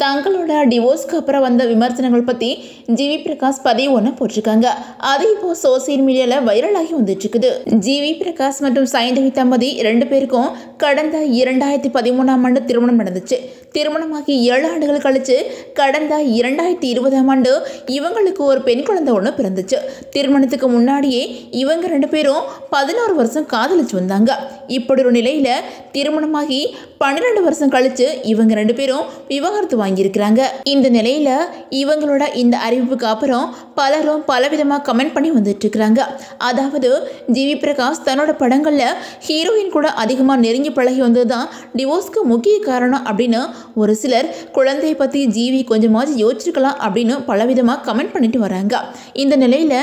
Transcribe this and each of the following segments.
தங்களோட டிவோர்ஸ்க்கு அப்புறம் வந்த விமர்சனங்கள் பற்றி ஜிவி பிரகாஷ் பதிவு ஒன்று போட்டிருக்காங்க. அது இப்போ சோசியல் மீடியாவில் வைரலாகி வந்துட்டு இருக்குது. ஜிவி பிரகாஷ் மற்றும் சைந்தவி தம்பதி 2 பேருக்கும் கடந்த 2013ஆம் ஆண்டு திருமணம் நடந்துச்சு. திருமணமாகி 7 ஆண்டுகள் கழிச்சு கடந்த 2020ஆம் ஆண்டு இவங்களுக்கு ஒரு பெண் குழந்தை ஒன்று பிறந்துச்சு. திருமணத்துக்கு முன்னாடியே இவங்க 2 பேரும் 11 வருஷம் காதலிச்சு வந்தாங்க. இப்படி ஒரு நிலையில் திருமணமாகி 12 வருஷம் கழிச்சு இவங்க 2 பேரும் விவாகரத்து வாங்கியிருக்கிறாங்க. இந்த நிலையில இவங்களோட இந்த அறிவிப்புக்கு அப்புறம் பலரும் பலவிதமாக கமெண்ட் பண்ணி வந்துட்டு இருக்கிறாங்க. அதாவது ஜிவி பிரகாஷ் தன்னோட படங்கள்ல ஹீரோயின் கூட அதிகமாக நெருங்கி பழகி வந்ததுதான் டிவோர்ஸ்க்கு முக்கிய காரணம் அப்படின்னு ஒரு சிலர் குழந்தையை பற்றி ஜிவி கொஞ்சமாவது யோசிச்சிருக்கலாம் அப்படின்னு பலவிதமாக கமெண்ட் பண்ணிட்டு வராங்க. இந்த நிலையில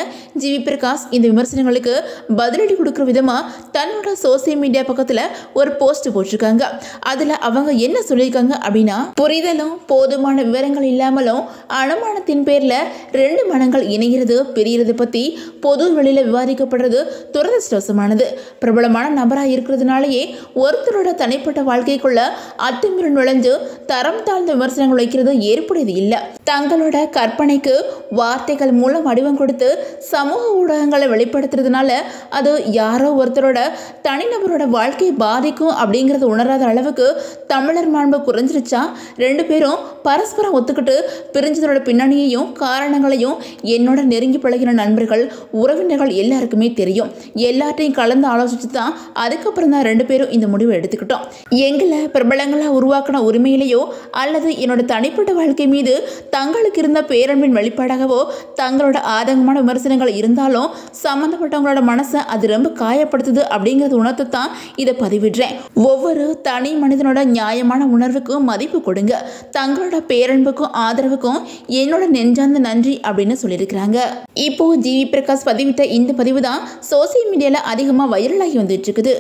ஜிவி பிரகாஷ் இந்த விமர்சனங்களுக்கு பதிலடி கொடுக்குற விதமாக தன்னோட சோசியல் மீடியா பக்கத்தில் ஒரு போஸ்ட் போட்டிருக்காங்க. அதில் அவங்க என்ன சொல்லியிருக்காங்க அப்படின்னா, புரிதலும் போதுமான விவரங்கள் இல்லாமலும் அனுமானத்தின் பேரில் 2 மனங்கள் இணைகிறது பிரிகிறது பற்றி பொது வெளியில் விவாதிக்கப்படுறது துரதிருஷ்டவசமானது. பிரபலமான நபராக இருக்கிறதுனாலேயே ஒருத்தரோட தனிப்பட்ட வாழ்க்கைக்குள்ள அத்துமீறி நுழைஞ்சு தரம் தாழ்ந்த விமர்சனங்கள் வைக்கிறது ஏற்புடையது இல்லை. தங்களோட கற்பனைக்கு வார்த்தைகள் மூலம் வடிவம் கொடுத்து சமூக ஊடகங்களை வெளிப்படுத்துறதுனால அது யாரோ ஒருத்தரோட தனிநபரோட வாழ்க்கையை பாதிக்கும் அப்படிங்கிறத உணராத அளவுக்கு தமிழர் மாண்பு குறைஞ்சிருச்சா? 2 பேரும் பரஸ்பரம் ஒத்துக்கிட்டு பிரிஞ்சதோட பின்னணியையும் காரணங்களையும் என்னோட நெருங்கி பழகின நண்பர்கள் உறவினர்கள் எல்லாருக்குமே தெரியும். எல்லாத்தையும் கலந்து ஆலோசிச்சு தான் அதுக்கப்புறம் தான் 2 பேரும் இந்த முடிவை எடுத்துக்கிட்டோம். எங்களை பிரபலங்களாக உருவாக்கின உரிமையிலேயோ அல்லது என்னோட தனிப்பட்ட வாழ்க்கை மீது தங்களுக்கு இருந்த பேரன்பின் வெளிப்பாடாகவோ தங்களோட ஆதங்கமான விமர்சனங்கள் இருந்தாலும் சம்மந்தப்பட்டவங்களோட மனசை அது ரொம்ப காயப்படுத்துது அப்படிங்கிறது உணர்த்து தான் இதை பதிவிடுறேன். ஒவ்வொரு தனி மனிதனோட நியாயமான உணர்வுக்கும் மதிப்பு கொடுங்க. தங்களோட பேரன்புக்கும் ஆதரவுக்கும் என்னோட நெஞ்சார்ந்த நன்றி அப்படின்னு சொல்லியிருக்கிறாங்க. இப்போ ஜிவி பிரகாஷ் பதிவிட்ட இந்த பதிவு தான் சோசியல் மீடியாவில் அதிகமாக வைரலாகி வந்துட்டு இருக்குது.